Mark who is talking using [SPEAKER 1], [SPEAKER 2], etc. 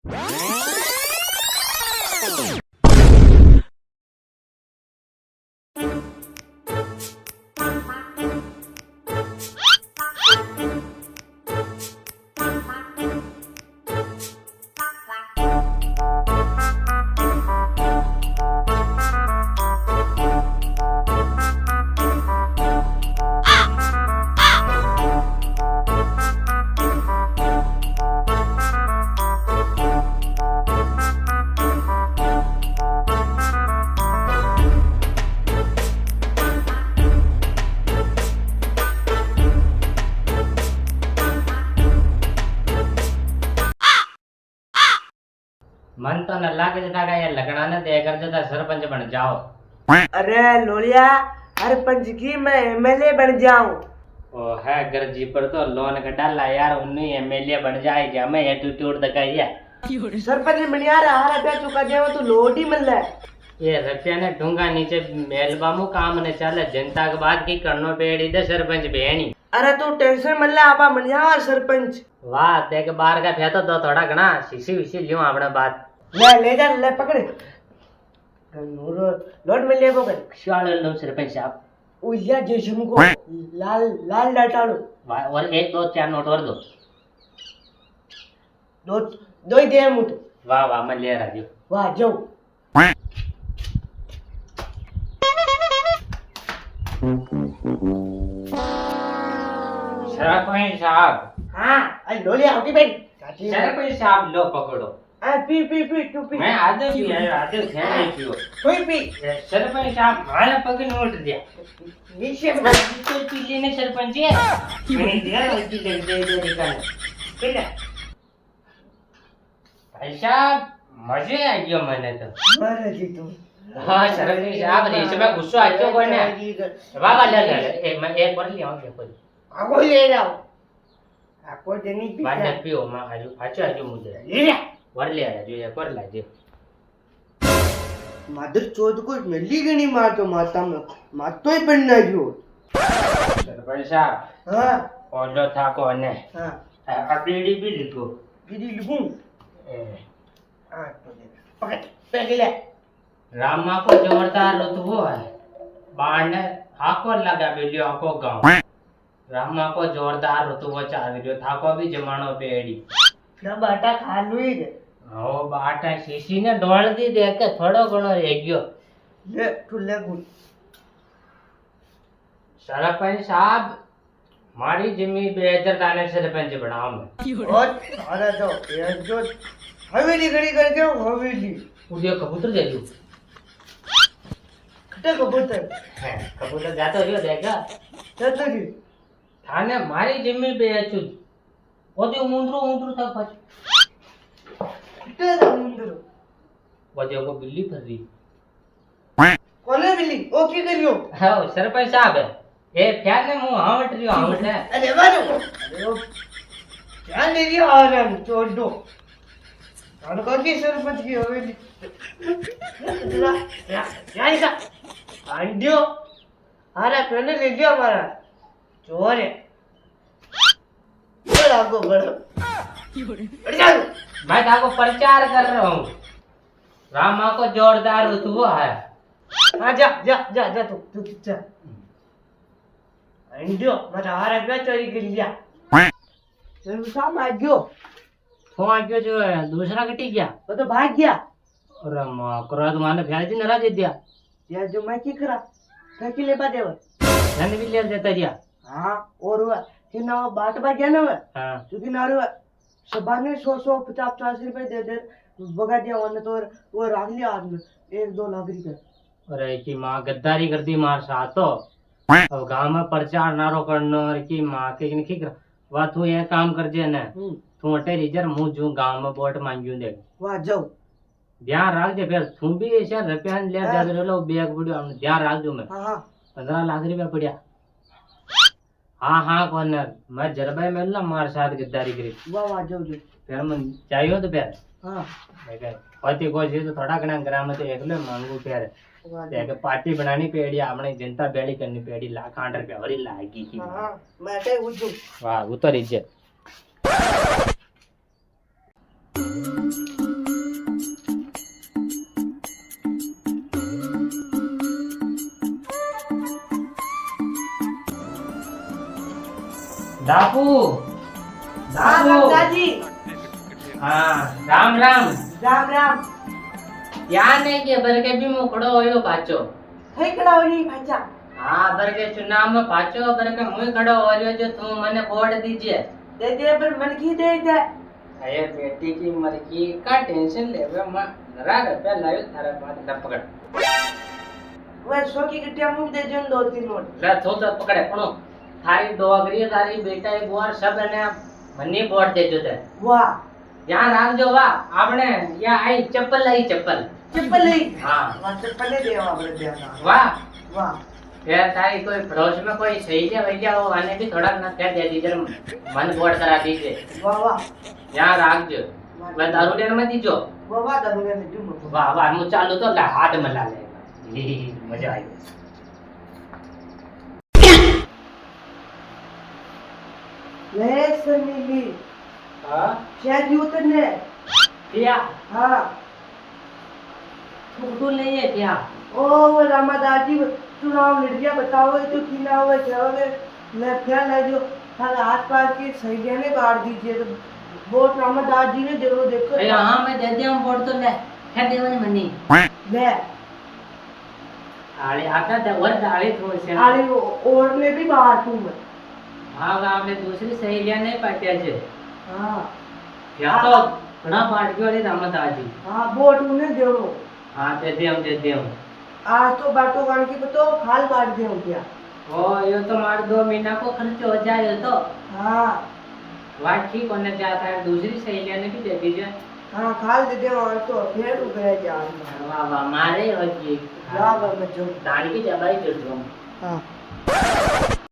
[SPEAKER 1] मन तो न लागे जता का ये लगना ने दे कर जता सरपंच बन जाओ।
[SPEAKER 2] अरे लोलिया, सरपंच की मैं एमएलए बन जाऊं।
[SPEAKER 1] ओ है गरजी पर तो लोन का डाला यार उन्हीं एमएलए बन जाएगी हमें एटीट्यूड दिखाइए।
[SPEAKER 2] सरपंच बनिया रहा रुपया चुका देव तो लोड ही मिल रहा है।
[SPEAKER 1] ये रुपया ने ढूंगा नीचे मेलबामू काम ने चले जनता के बात की करनो पेड़ी दे सरपंच बेणी।
[SPEAKER 2] अरे तू टेंशन मत ले, आपा बन जाओ सरपंच।
[SPEAKER 1] वाह देख बार का फे तो दो थोड़ा घना शीशी विशी लियो अपने बात।
[SPEAKER 2] ले जा ले पकड़ लोड में ले पकड़
[SPEAKER 1] शाल लो सरपंच साहब
[SPEAKER 2] उलिया जेसम को लाल लाल डाटाड़ो।
[SPEAKER 1] वाह और एक दो चार नोट और दो
[SPEAKER 2] दो दो ही दे मुझे।
[SPEAKER 1] वाह वाह मैं ले रहा हूँ।
[SPEAKER 2] वाह जाओ
[SPEAKER 1] सरपंच साहब।
[SPEAKER 2] हाँ अरे लोलिया होगी बेटी
[SPEAKER 1] सरपंच साहब लो पकड़ो।
[SPEAKER 2] पी पी पी तू पी
[SPEAKER 1] मैं आधे भी आधे ध्यान नहीं पियो।
[SPEAKER 2] कोई पी
[SPEAKER 1] सरपंच साहब मारा पग नोट दिया
[SPEAKER 2] नीचे
[SPEAKER 1] तो पीले ने सरपंच है मैंने दिया उसकी दे निकाल
[SPEAKER 2] पीला
[SPEAKER 1] भाई साहब मजे आ गयो मैंने तो।
[SPEAKER 2] मारा जी तू।
[SPEAKER 1] हाँ सरपंच साहब रे इसमें गुस्सा आ क्यों कोई ने बाबा ले ले एक बार ले आओ कोई
[SPEAKER 2] आगो ले जाओ आको देनी पी
[SPEAKER 1] बाद में पियो मैं आजू मुझे
[SPEAKER 2] ले जा
[SPEAKER 1] वर ले आ जो एक बार ला दे
[SPEAKER 2] मदर चोद को नली गणी मार तो माता में मात तो ही पड़ना जो।
[SPEAKER 1] सरपंच साहब
[SPEAKER 2] हाँ
[SPEAKER 1] ऑर्डर था को ने
[SPEAKER 2] हाँ
[SPEAKER 1] अपडेट भी लिखो
[SPEAKER 2] दीदी लिखूं। हाँ तो दे पकड़ पकड़ ले।
[SPEAKER 1] रामा को जोरदार लुत्फो है बाण ने हाको लगा वीडियो को गांव रामा को जोरदार लुत्फो चाल वीडियो था को भी जमानो पेड़ी
[SPEAKER 2] ना बाटा खा लुई रे।
[SPEAKER 1] ओ बाटा शीशी ने डोल दी देख के थोड़ो घणो रह गयो।
[SPEAKER 2] ले तू ले गुड
[SPEAKER 1] सरपंच साहब मारी जमी बेहतर ताने सरपंच बनाओ मैं
[SPEAKER 2] और अरे तो ये जो हवेली खड़ी कर दो हवेली
[SPEAKER 1] उदियो कबूतर दे दू
[SPEAKER 2] खटे कबूतर
[SPEAKER 1] कबूतर जातो रहियो देखा
[SPEAKER 2] तो जी
[SPEAKER 1] थाने मारी जमी बेचू ओदियो मुंदरो था पाछ
[SPEAKER 2] खटे समुद्र
[SPEAKER 1] वदियो को बिल्ली फर रही
[SPEAKER 2] कोने बिल्ली ओ की करियो।
[SPEAKER 1] हाँ सरपंच साहब ए फ्यान ने मुंह हावट रियो हावट है
[SPEAKER 2] अरे बाजू अरे ओ क्या ले रियो आ रहा है छोड़ दो कौन कौन की सरपंच की हवेली क्या ऐसा आंडियो अरे पहले ले लिया हमारा चोर है चल आगो बढ़ो बढ़ जाओ।
[SPEAKER 1] मैं ताको प्रचार कर रहा हूँ रामा को जोरदार रुतबो है।
[SPEAKER 2] हाँ जा जा जा जा तू जा आंडियो मत आ रहा है चोरी कर लिया चल साहब आ गयो
[SPEAKER 1] तो आ गयो जो है दूसरा कटी गया
[SPEAKER 2] वो तो भाग गया।
[SPEAKER 1] अरे मां करा तो माने फ्यान जी नरा दे दिया
[SPEAKER 2] यार जो मैं की करा क्या की ले पा देव
[SPEAKER 1] धन भी ले देता दिया।
[SPEAKER 2] हाँ और हुआ कि ना वो बात बा गया ना वो
[SPEAKER 1] हाँ
[SPEAKER 2] क्योंकि ना हुआ सबा ने 100-150 रुपए दे दे बगा दिया वरना तो वो राख लिया आदमी 1-2 लाख रुपए।
[SPEAKER 1] अरे की मां गद्दारी कर दी मार साथ तो अब गांव में प्रचार नारो करनो और की मां के की कर वा तू ये काम कर जे ने तू अटे रिजर मुंह जो गांव में वोट मांगियो दे
[SPEAKER 2] वाह जाओ
[SPEAKER 1] ध्यान रख दे फिर तू भी ऐसे रुपया ले दे लो बैग बुढ़िया ध्यान रख दो मैं
[SPEAKER 2] हाँ
[SPEAKER 1] 15 लाख रुपया पड़िया। हाँ कौन मैं जरबाई में ना मार साथ गद्दारी करी
[SPEAKER 2] वाह जाओ जाओ
[SPEAKER 1] फिर मन चाहिए तो फिर
[SPEAKER 2] हाँ
[SPEAKER 1] पति को जी तो थोड़ा घना ग्राम में तो एक ले मांगू फिर देख पार्टी बनानी पेड़ी अपने जनता बेड़ी करनी पेड़ी लाख 8 रुपया और लागी की
[SPEAKER 2] हाँ मैं ते उठू
[SPEAKER 1] वाह उतर इज्जत दापू
[SPEAKER 2] हाँ
[SPEAKER 1] दापू
[SPEAKER 2] दादी
[SPEAKER 1] हाँ राम राम
[SPEAKER 2] राम राम
[SPEAKER 1] ત્યાં નહીં કે બરકે બી હું ખડો હોયો પાછો
[SPEAKER 2] થઈ કડાવની ભાચા
[SPEAKER 1] હા બરકે ચુનાવ में પાછો બરકે હું ખડો હોયો जो तू મને બોર્ડ दीजिए
[SPEAKER 2] दे दे पर मन की दे दे
[SPEAKER 1] अरे बेटी की मरकी का टेंशन लेवे मैं नरा रुपया लायो थारे पास न पकड़
[SPEAKER 2] वो 100 की गट्टिया मुंह दे जो 2-3 नोट
[SPEAKER 1] ले थो तो पकड़े पणो थारी डोगरी थारी बेटा एक बार सब ने मनी बोर्ड देजो ते
[SPEAKER 2] वाह
[SPEAKER 1] यहाँ राखजो वाह आपने यहाँ आई चप्पल
[SPEAKER 2] चप्पल नहीं
[SPEAKER 1] हाँ
[SPEAKER 2] वाह चप्पल नहीं देवा आपने देना
[SPEAKER 1] वाह
[SPEAKER 2] वाह
[SPEAKER 1] यार तारी कोई पड़ोस में कोई सही है भैया वो आने भी थोड़ा ना कह दे दीजिए मन बोर्ड करा दीजिए
[SPEAKER 2] वाह वाह
[SPEAKER 1] यहाँ राखजो मैं दारू लेने में दीजो
[SPEAKER 2] वाह वाह दारूया में जुम
[SPEAKER 1] वाह वाह मु चालू तो ला हाथ में ला लेगा मजा आई
[SPEAKER 2] ले सनीली
[SPEAKER 1] हाँ
[SPEAKER 2] शायद उतरने
[SPEAKER 1] क्या
[SPEAKER 2] हाँ
[SPEAKER 1] तू नहीं है क्या
[SPEAKER 2] ओ वो रामा दादी चुनाव लड़ गया बताओ तो की ना हुआ चलोगे मैं क्या ले जो हर आसपास की सहेलियां ने बांट दीजिए तो वोट रामा दादी ने जरूर देखो
[SPEAKER 1] अरे हाँ मैं दे दिया हूँ बोर्ड तो ले है देवनी मनी
[SPEAKER 2] ले
[SPEAKER 1] आले आता था और डाले थोड़े से
[SPEAKER 2] आली और में भी बाहर हूँ मैं
[SPEAKER 1] हाँ आपने दूसरी सहेलियां नहीं पाटिया छे
[SPEAKER 2] हाँ
[SPEAKER 1] या तो घना पाट गयो रे रामत आजी
[SPEAKER 2] हाँ वोट उन्हें दो
[SPEAKER 1] हाँ दे दे हम
[SPEAKER 2] आज तो बाटो गान की तो खाल बांट दे क्या
[SPEAKER 1] ओ यो तो मार 2 महीना को खर्च हो जाए तो
[SPEAKER 2] हाँ
[SPEAKER 1] वाह ठीक होने जाता है दूसरी सहेलियां ने भी दे दीजिए
[SPEAKER 2] हाँ खाल दे दे और तो फिर उगरे जान
[SPEAKER 1] वाह वाह मारे हो जी
[SPEAKER 2] वाह वाह मैं जो
[SPEAKER 1] दान की जबाई कर दो
[SPEAKER 2] हाँ